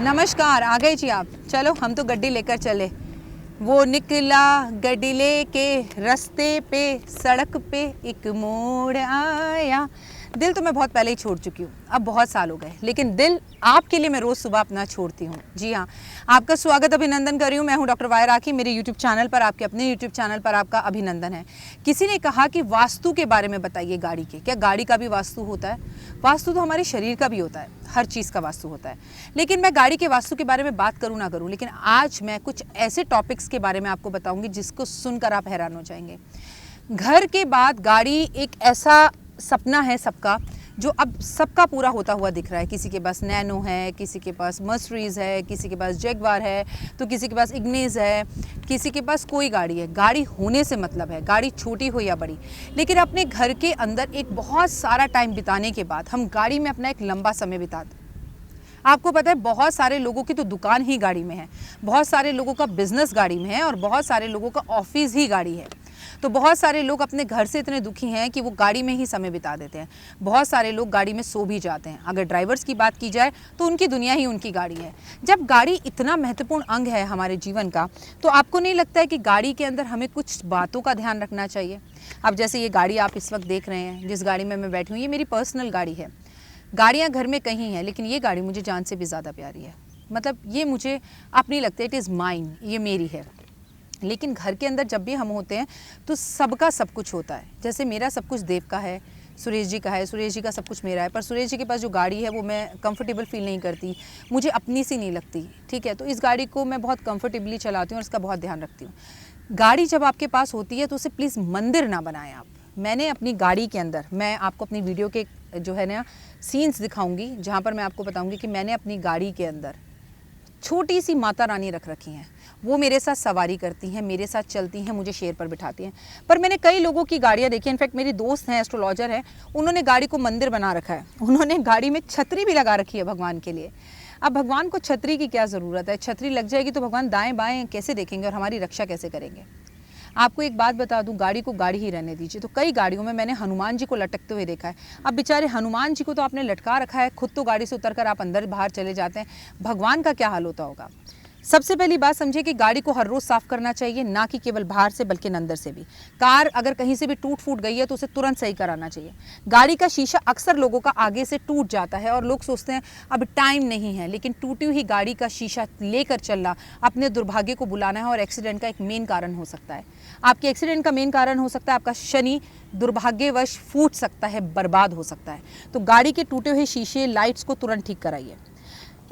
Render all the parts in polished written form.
नमस्कार, आ गए जी आप। चलो हम तो गड्डी लेकर चले। वो निकला गड्डी लेके, रास्ते पे सड़क पे एक मोड़ आया। दिल तो मैं बहुत पहले ही छोड़ चुकी हूँ, अब बहुत साल हो गए, लेकिन दिल आपके लिए मैं रोज़ सुबह अपना छोड़ती हूँ। जी हाँ, आपका स्वागत अभिनंदन कर रही हूँ। मैं हूँ डॉक्टर वाय राखी। मेरे यूट्यूब चैनल पर, आपके अपने यूट्यूब चैनल पर आपका अभिनंदन है। किसी ने कहा कि वास्तु के बारे में बताइए गाड़ी के। क्या गाड़ी का भी वास्तु होता है? वास्तु तो हमारे शरीर का भी होता है, हर चीज़ का वास्तु होता है। लेकिन मैं गाड़ी के वास्तु के बारे में बात करूँ ना करूँ, लेकिन आज मैं कुछ ऐसे टॉपिक्स के बारे में आपको बताऊँगी जिसको सुनकर आप हैरान हो जाएंगे। घर के बाद गाड़ी एक ऐसा सपना है सबका, जो अब सबका पूरा होता हुआ दिख रहा है। किसी के पास नैनो है, किसी के पास मर्सिडीज है, किसी के पास जैगवार है, तो किसी के पास इग्निस है, किसी के पास कोई गाड़ी है। गाड़ी होने से मतलब है, गाड़ी छोटी हो या बड़ी। लेकिन अपने घर के अंदर एक बहुत सारा टाइम बिताने के बाद हम गाड़ी में अपना एक लंबा समय बिताते हैं। आपको पता है, बहुत सारे लोगों की तो दुकान ही गाड़ी में है, बहुत सारे लोगों का बिजनेस गाड़ी में है, और बहुत सारे लोगों का ऑफिस ही गाड़ी है। तो बहुत सारे लोग अपने घर से इतने दुखी हैं कि वो गाड़ी में ही समय बिता देते हैं। बहुत सारे लोग गाड़ी में सो भी जाते हैं। अगर ड्राइवर्स की बात की जाए तो उनकी दुनिया ही उनकी गाड़ी है। जब गाड़ी इतना महत्वपूर्ण अंग है हमारे जीवन का, तो आपको नहीं लगता है कि गाड़ी के अंदर हमें कुछ बातों का ध्यान रखना चाहिए? अब जैसे ये गाड़ी आप इस वक्त देख रहे हैं, जिस गाड़ी में मैं बैठी हूँ, ये मेरी पर्सनल गाड़ी है। गाड़ियाँ घर में कहीं हैं, लेकिन ये गाड़ी मुझे जान से भी ज़्यादा प्यारी है। मतलब ये मुझे आप नहीं लगता, इट इज़ माइन, ये मेरी है। लेकिन घर के अंदर जब भी हम होते हैं तो सबका सब कुछ होता है। जैसे मेरा सब कुछ देव का है, सुरेश जी का है, सुरेश जी का सब कुछ मेरा है। पर सुरेश जी के पास जो गाड़ी है वो मैं कंफर्टेबल फील नहीं करती, मुझे अपनी सी नहीं लगती। ठीक है, तो इस गाड़ी को मैं बहुत कंफर्टेबली चलाती हूँ और इसका बहुत ध्यान रखती हूँ। गाड़ी जब आपके पास होती है तो उसे प्लीज़ मंदिर ना बनाएं आप। मैंने अपनी गाड़ी के अंदर, मैं आपको अपनी वीडियो के जो है ना सीन्स दिखाऊंगी, जहाँ पर मैं आपको बताऊंगी कि मैंने अपनी गाड़ी के अंदर छोटी सी माता रानी रख रखी हैं। वो मेरे साथ सवारी करती हैं, मेरे साथ चलती हैं, मुझे शेर पर बिठाती हैं। पर मैंने कई लोगों की गाड़ियाँ देखी, इनफैक्ट मेरी दोस्त हैं, एस्ट्रोलॉजर हैं, उन्होंने गाड़ी को मंदिर बना रखा है। उन्होंने गाड़ी में छतरी भी लगा रखी है भगवान के लिए। अब भगवान को छतरी की क्या ज़रूरत है? छतरी लग जाएगी तो भगवान दाएँ बाएँ कैसे देखेंगे और हमारी रक्षा कैसे करेंगे? आपको एक बात बता दूं, गाड़ी को गाड़ी ही रहने दीजिए। तो कई गाड़ियों में मैंने हनुमान जी को लटकते हुए देखा है। अब बेचारे हनुमान जी को तो आपने लटका रखा है, खुद तो गाड़ी से उतरकर आप अंदर बाहर चले जाते हैं, भगवान का क्या हाल होता होगा? सबसे पहली बात समझिए कि गाड़ी को हर रोज़ साफ़ करना चाहिए, ना कि केवल बाहर से बल्कि अंदर से भी। कार अगर कहीं से भी टूट फूट गई है तो उसे तुरंत सही कराना चाहिए। गाड़ी का शीशा अक्सर लोगों का आगे से टूट जाता है और लोग सोचते हैं अब टाइम नहीं है, लेकिन टूटी हुई गाड़ी का शीशा लेकर चलना अपने दुर्भाग्य को बुलाना है और एक्सीडेंट का एक मेन कारण हो सकता है। आपके एक्सीडेंट का मेन कारण हो सकता है आपका शनि दुर्भाग्यवश फूट सकता है, बर्बाद हो सकता है। तो गाड़ी के टूटे हुए शीशे, लाइट्स को तुरंत ठीक कराइए।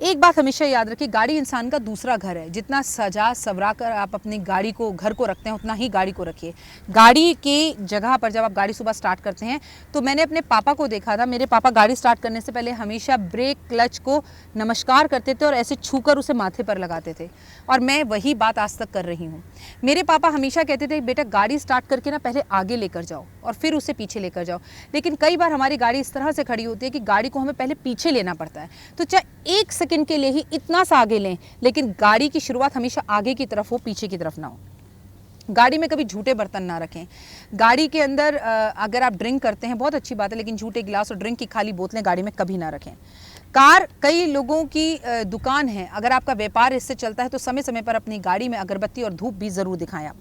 एक बात हमेशा याद रखिए, गाड़ी इंसान का दूसरा घर है। जितना सजा सवरा कर आप अपनी गाड़ी को, घर को रखते हैं, उतना ही गाड़ी को रखिए। गाड़ी की जगह पर जब आप गाड़ी सुबह स्टार्ट करते हैं, तो मैंने अपने पापा को देखा था, मेरे पापा गाड़ी स्टार्ट करने से पहले हमेशा ब्रेक क्लच को नमस्कार करते थे और ऐसे छूकर उसे माथे पर लगाते थे। और मैं वही बात आज तक कर रही हूँ। मेरे पापा हमेशा कहते थे, बेटा गाड़ी स्टार्ट करके ना पहले आगे लेकर जाओ और फिर उसे पीछे लेकर जाओ। लेकिन कई बार हमारी गाड़ी इस तरह से खड़ी होती है कि गाड़ी को हमें पहले पीछे लेना पड़ता है। तो चाहे एक सेकंड के लिए ही इतना सा आगे लें, लेकिन गाड़ी की शुरुआत हमेशा आगे की तरफ हो, पीछे की तरफ ना हो। गाड़ी में कभी झूठे बर्तन ना रखें। गाड़ी के अंदर अगर आप ड्रिंक करते हैं बहुत अच्छी बात है, लेकिन झूठे गिलास और ड्रिंक की खाली बोतलें गाड़ी में कभी ना रखें। कार कई लोगों की दुकान है, अगर आपका व्यापार इससे चलता है तो समय समय पर अपनी गाड़ी में अगरबत्ती और धूप भी ज़रूर दिखाएं आप।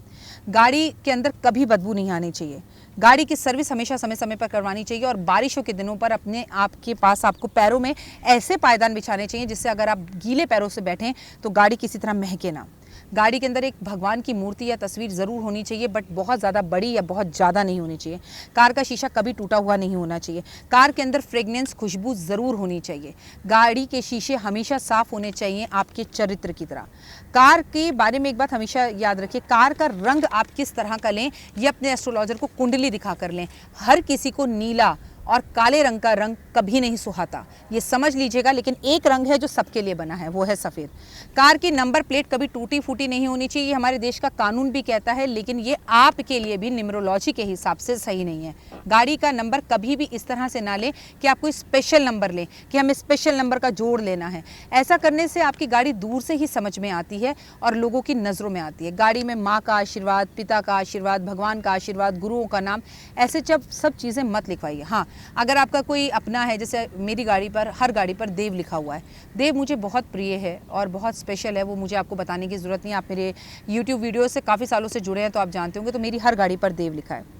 गाड़ी के अंदर कभी बदबू नहीं आनी चाहिए। गाड़ी की सर्विस हमेशा समय समय पर करवानी चाहिए और बारिशों के दिनों पर अपने आपके पास आपको पैरों में ऐसे पायदान बिछाने चाहिए जिससे अगर आप गीले पैरों से बैठें तो गाड़ी किसी तरह महके ना। गाड़ी के अंदर एक भगवान की मूर्ति या तस्वीर ज़रूर होनी चाहिए, बट बहुत ज़्यादा बड़ी या बहुत ज़्यादा नहीं होनी चाहिए। कार का शीशा कभी टूटा हुआ नहीं होना चाहिए। कार के अंदर फ्रेगनेंस, खुशबू ज़रूर होनी चाहिए। गाड़ी के शीशे हमेशा साफ़ होने चाहिए, आपके चरित्र की तरह। कार के बारे में एक बात हमेशा याद रखिए, कार का रंग आप किस तरह का लें, ये अपने एस्ट्रोलॉजर को कुंडली दिखा कर लें। हर किसी को नीला और काले रंग का रंग कभी नहीं सुहाता, ये समझ लीजिएगा। लेकिन एक रंग है जो सबके लिए बना है, वो है सफ़ेद। कार की नंबर प्लेट कभी टूटी फूटी नहीं होनी चाहिए, ये हमारे देश का कानून भी कहता है, लेकिन ये आपके लिए भी न्यूमरोलॉजी के हिसाब से सही नहीं है। गाड़ी का नंबर कभी भी इस तरह से ना लें कि आप कोई स्पेशल नंबर लें कि हमें स्पेशल नंबर का जोड़ लेना है। ऐसा करने से आपकी गाड़ी दूर से ही समझ में आती है और लोगों की नज़रों में आती है। गाड़ी में माँ का आशीर्वाद, पिता का आशीर्वाद, भगवान का आशीर्वाद, गुरुओं का नाम, ऐसे जब सब चीज़ें मत लिखवाइए। हाँ, अगर आपका कोई अपना है, जैसे मेरी गाड़ी पर, हर गाड़ी पर देव लिखा हुआ है। देव मुझे बहुत प्रिय है और बहुत स्पेशल है, वो मुझे आपको बताने की ज़रूरत नहीं है। आप मेरे यूट्यूब वीडियो से काफ़ी सालों से जुड़े हैं तो आप जानते होंगे। तो मेरी हर गाड़ी पर देव लिखा है।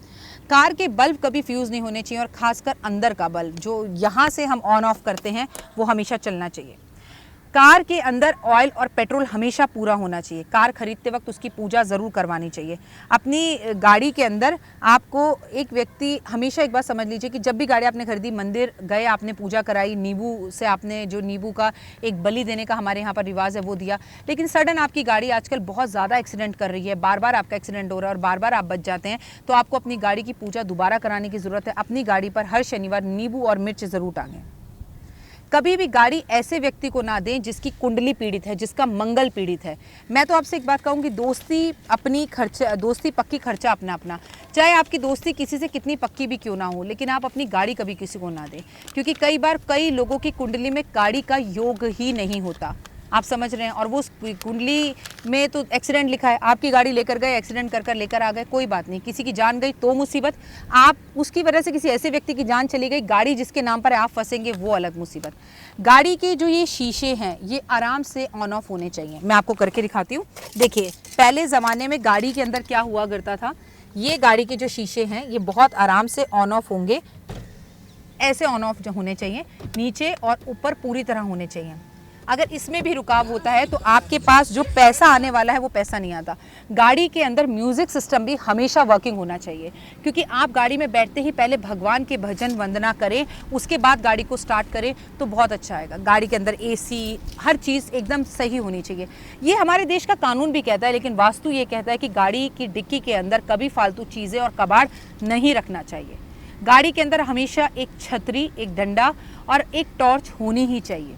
कार के बल्ब कभी फ्यूज़ नहीं होने चाहिए और ख़ासकर अंदर का बल्ब जो यहाँ से हम ऑन ऑफ करते हैं वो हमेशा चलना चाहिए। कार के अंदर ऑयल और पेट्रोल हमेशा पूरा होना चाहिए। कार खरीदते वक्त उसकी पूजा ज़रूर करवानी चाहिए। अपनी गाड़ी के अंदर आपको एक व्यक्ति, हमेशा एक बात समझ लीजिए कि जब भी गाड़ी आपने खरीदी, मंदिर गए, आपने पूजा कराई, नींबू से आपने जो नींबू का एक बलि देने का हमारे यहाँ पर रिवाज है वो दिया, लेकिन सडन आपकी गाड़ी आजकल बहुत ज़्यादा एक्सीडेंट कर रही है, बार बार आपका एक्सीडेंट हो रहा है और बार बार आप बच जाते हैं, तो आपको अपनी गाड़ी की पूजा दोबारा कराने की ज़रूरत है। अपनी गाड़ी पर हर शनिवार नींबू और मिर्च ज़रूर टांगें। कभी भी गाड़ी ऐसे व्यक्ति को ना दें जिसकी कुंडली पीड़ित है, जिसका मंगल पीड़ित है। मैं तो आपसे एक बात कहूँगी, दोस्ती अपनी खर्चा, दोस्ती पक्की, खर्चा अपना अपना। चाहे आपकी दोस्ती किसी से कितनी पक्की भी क्यों ना हो, लेकिन आप अपनी गाड़ी कभी किसी को ना दें, क्योंकि कई बार कई लोगों की कुंडली में गाड़ी का योग ही नहीं होता। आप समझ रहे हैं, और वो कुंडली में तो एक्सीडेंट लिखा है, आपकी गाड़ी लेकर गए, एक्सीडेंट कर लेकर आ गए, कोई बात नहीं, किसी की जान गई तो मुसीबत, आप उसकी वजह से किसी ऐसे व्यक्ति की जान चली गई, गाड़ी जिसके नाम पर है आप फंसेंगे, वो अलग मुसीबत। गाड़ी के जो ये शीशे हैं ये आराम से ऑन ऑफ होने चाहिए। मैं आपको करके दिखाती हूँ। देखिए, पहले ज़माने में गाड़ी के अंदर क्या हुआ करता था, ये गाड़ी के जो शीशे हैं ये बहुत आराम से ऑन ऑफ होंगे, ऐसे ऑन ऑफ होने चाहिए, नीचे और ऊपर पूरी तरह होने चाहिए। अगर इसमें भी रुकाव होता है तो आपके पास जो पैसा आने वाला है वो पैसा नहीं आता। गाड़ी के अंदर म्यूज़िक सिस्टम भी हमेशा वर्किंग होना चाहिए, क्योंकि आप गाड़ी में बैठते ही पहले भगवान के भजन वंदना करें, उसके बाद गाड़ी को स्टार्ट करें तो बहुत अच्छा आएगा। गाड़ी के अंदर एसी, हर चीज़ एकदम सही होनी चाहिए। ये हमारे देश का कानून भी कहता है, लेकिन वास्तु ये कहता है कि गाड़ी की डिक्की के अंदर कभी फालतू चीज़ें और कबाड़ नहीं रखना चाहिए। गाड़ी के अंदर हमेशा एक छतरी, एक डंडा और एक टॉर्च होनी ही चाहिए।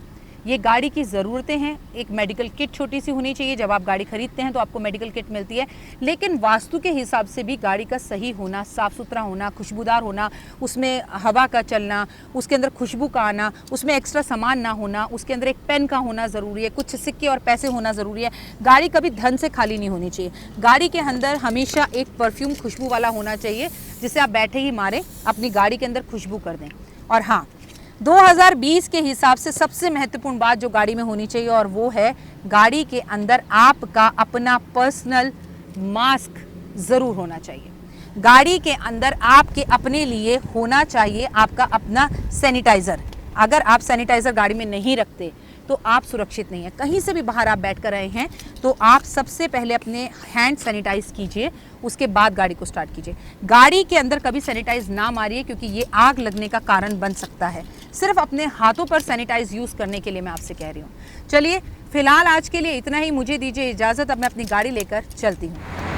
ये गाड़ी की ज़रूरतें हैं। एक मेडिकल किट छोटी सी होनी चाहिए। जब आप गाड़ी खरीदते हैं तो आपको मेडिकल किट मिलती है, लेकिन वास्तु के हिसाब से भी गाड़ी का सही होना, साफ़ सुथरा होना, खुशबूदार होना, उसमें हवा का चलना, उसके अंदर खुशबू का आना, उसमें एक्स्ट्रा सामान ना होना, उसके अंदर एक पेन का होना ज़रूरी है, कुछ सिक्के और पैसे होना ज़रूरी है। गाड़ी कभी धन से खाली नहीं होनी चाहिए। गाड़ी के अंदर हमेशा एक परफ्यूम खुशबू वाला होना चाहिए, जिसे आप बैठे ही मारे अपनी गाड़ी के अंदर खुशबू कर दें। और हाँ, 2020 के हिसाब से सबसे महत्वपूर्ण बात जो गाड़ी में होनी चाहिए और वो है, गाड़ी के अंदर आपका अपना पर्सनल मास्क ज़रूर होना चाहिए। गाड़ी के अंदर आपके अपने लिए होना चाहिए आपका अपना सैनिटाइज़र। अगर आप सैनिटाइज़र गाड़ी में नहीं रखते तो आप सुरक्षित नहीं है। कहीं से भी बाहर आप बैठ कर रहे हैं तो आप सबसे पहले अपने हैंड सैनिटाइज कीजिए, उसके बाद गाड़ी को स्टार्ट कीजिए। गाड़ी के अंदर कभी सैनिटाइज ना मारिए, क्योंकि ये आग लगने का कारण बन सकता है। सिर्फ अपने हाथों पर सैनिटाइज यूज़ करने के लिए मैं आपसे कह रही हूँ। चलिए, फिलहाल आज के लिए इतना ही, मुझे दीजिए इजाज़त। अब मैं अपनी गाड़ी लेकर चलती हूँ।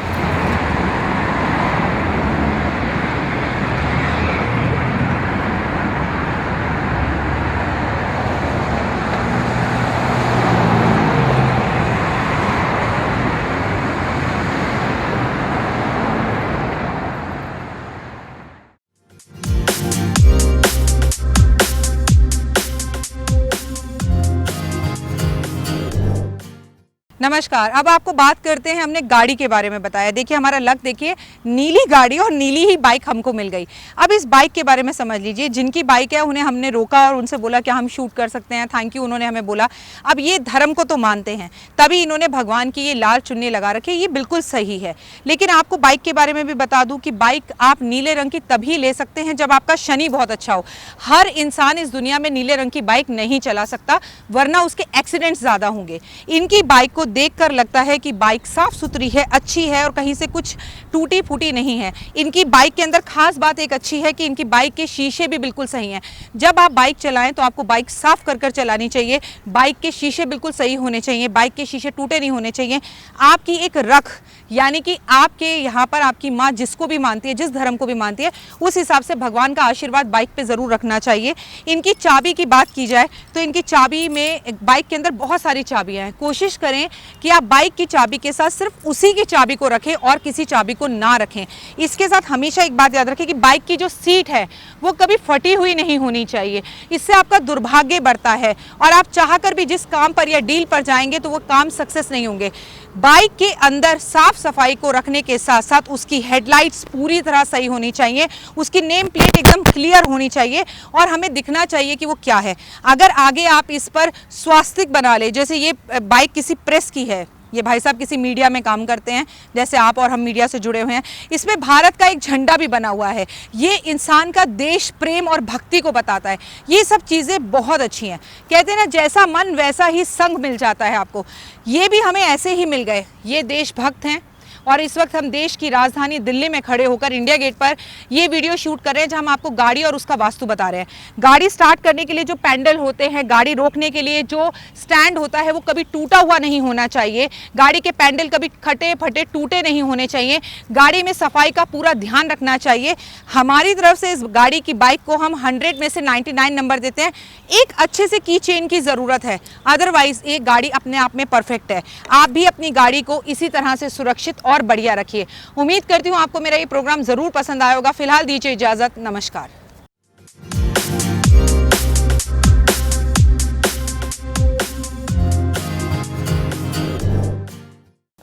नमस्कार। अब आपको बात करते हैं, हमने गाड़ी के बारे में बताया। देखिए, हमारा लक देखिए, नीली गाड़ी और नीली ही बाइक हमको मिल गई। अब इस बाइक के बारे में समझ लीजिए। जिनकी बाइक है उन्हें हमने रोका और उनसे बोला कि हम शूट कर सकते हैं, थैंक यू, उन्होंने हमें बोला। अब ये धर्म को तो मानते हैं, तभी इन्होंने भगवान की ये लाल चुन्नी लगा रखी है, ये बिल्कुल सही है। लेकिन आपको बाइक के बारे में भी बता दूँ कि बाइक आप नीले रंग की तभी ले सकते हैं जब आपका शनि बहुत अच्छा हो। हर इंसान इस दुनिया में नीले रंग की बाइक नहीं चला सकता, वरना उसके एक्सीडेंट्स ज़्यादा होंगे। इनकी बाइक को देखकर लगता है कि बाइक साफ सुथरी है, अच्छी है और कहीं से कुछ टूटी फूटी नहीं है। इनकी बाइक के अंदर खास बात एक अच्छी है कि इनकी बाइक के शीशे भी बिल्कुल सही हैं। जब आप बाइक चलाएं तो आपको बाइक साफ कर चलानी चाहिए। बाइक के शीशे बिल्कुल सही होने चाहिए, बाइक के शीशे टूटे नहीं होने चाहिए। आपकी एक रख, यानी कि आपके यहाँ पर आपकी माँ जिसको भी मानती है, जिस धर्म को भी मानती है, उस हिसाब से भगवान का आशीर्वाद बाइक पे ज़रूर रखना चाहिए। इनकी चाबी की बात की जाए तो इनकी चाबी में, बाइक के अंदर बहुत सारी चाबियाँ हैं। कोशिश करें कि आप बाइक की चाबी के साथ सिर्फ उसी की चाबी को रखें और किसी चाबी को ना रखें। इसके साथ हमेशा एक बात याद रखें कि बाइक की जो सीट है वो कभी फटी हुई नहीं होनी चाहिए, इससे आपका दुर्भाग्य बढ़ता है और आप चाहकर भी जिस काम पर या डील पर जाएंगे तो वो काम सक्सेस नहीं होंगे। बाइक के अंदर साफ सफाई को रखने के साथ साथ उसकी हेडलाइट्स पूरी तरह सही होनी चाहिए, उसकी नेम प्लेट एकदम क्लियर होनी चाहिए और हमें दिखना चाहिए कि वो क्या है। अगर आगे आप इस पर स्वास्तिक बना ले, जैसे ये बाइक किसी प्रेस की है, ये भाई साहब किसी मीडिया में काम करते हैं, जैसे आप और हम मीडिया से जुड़े हुए हैं, इसमें भारत का एक झंडा भी बना हुआ है, ये इंसान का देश प्रेम और भक्ति को बताता है। ये सब चीज़ें बहुत अच्छी हैं। कहते हैं ना, जैसा मन वैसा ही संग मिल जाता है आपको, ये भी हमें ऐसे ही मिल गए। ये देशभक्त हैं और इस वक्त हम देश की राजधानी दिल्ली में खड़े होकर इंडिया गेट पर ये वीडियो शूट कर रहे हैं, जहां हम आपको गाड़ी और उसका वास्तु बता रहे हैं। गाड़ी स्टार्ट करने के लिए जो पैडल होते हैं, गाड़ी रोकने के लिए जो स्टैंड होता है, वो कभी टूटा हुआ नहीं होना चाहिए। गाड़ी के पैडल कभी खटे फटे टूटे नहीं होने चाहिए। गाड़ी में सफाई का पूरा ध्यान रखना चाहिए। हमारी तरफ से इस गाड़ी की बाइक को हम 100 में से 99 नंबर देते हैं। एक अच्छे से की चेन की ज़रूरत है, अदरवाइज ये गाड़ी अपने आप में परफेक्ट है। आप भी अपनी गाड़ी को इसी तरह से सुरक्षित और बढ़िया रखिए। उम्मीद करती हूँ आपको मेरा ये प्रोग्राम जरूर पसंद आया होगा। फिलहाल दीजिए इजाजत, नमस्कार।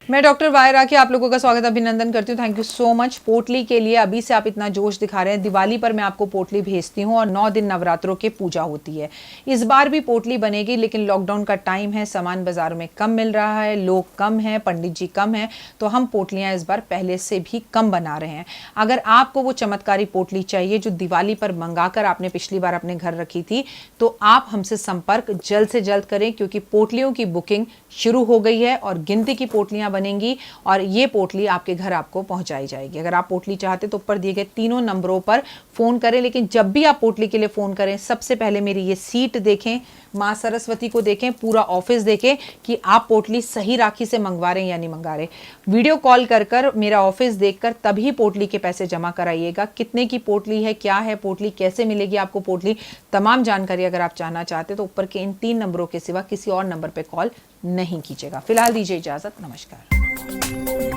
मैं डॉक्टर वायर राखी आप लोगों का स्वागत अभिनंदन करती हूँ। Thank you so much. पोटली के लिए अभी से आप इतना जोश दिखा रहे हैं। दिवाली पर मैं आपको पोटली भेजती हूँ और 9 दिन नवरात्रों की पूजा होती है। इस बार भी पोटली बनेगी, लेकिन लॉकडाउन का टाइम है, सामान बाजार में कम मिल रहा है, लोग कम हैं, पंडित जी कम हैं, तो हम पोटलियाँ इस बार पहले से भी कम बना रहे हैं। अगर आपको वो चमत्कारी पोटली चाहिए जो दिवाली पर मंगाकर आपने पिछली बार अपने घर रखी थी, तो आप हमसे संपर्क जल्द से जल्द करें, क्योंकि पोटलियों की बुकिंग शुरू हो गई है और गिनती की पोटलियाँ बनेंगी और ये पोटली आपके घर आपको पहुंचाई जाएगी। अगर आप पोटली चाहते तो ऊपर दिए गए 3 नंबरों पर फोन करें, लेकिन जब भी आप पोटली के लिए फोन करें, सबसे पहले मेरी ये सीट देखें, माँ सरस्वती को देखें, पूरा ऑफिस देखें कि आप पोटली सही राखी से मंगवा रहे हैं या नहीं मंगा रहे। वीडियो कॉल कर मेरा ऑफिस देखकर तभी पोटली के पैसे जमा कराइएगा। कितने की पोटली है, क्या है पोटली, कैसे मिलेगी आपको पोटली, तमाम जानकारी अगर आप जानना चाहते तो ऊपर के इन 3 नंबरों के सिवा किसी और नंबर पर कॉल नहीं कीजिएगा। फिलहाल दीजिए इजाजत, नमस्कार।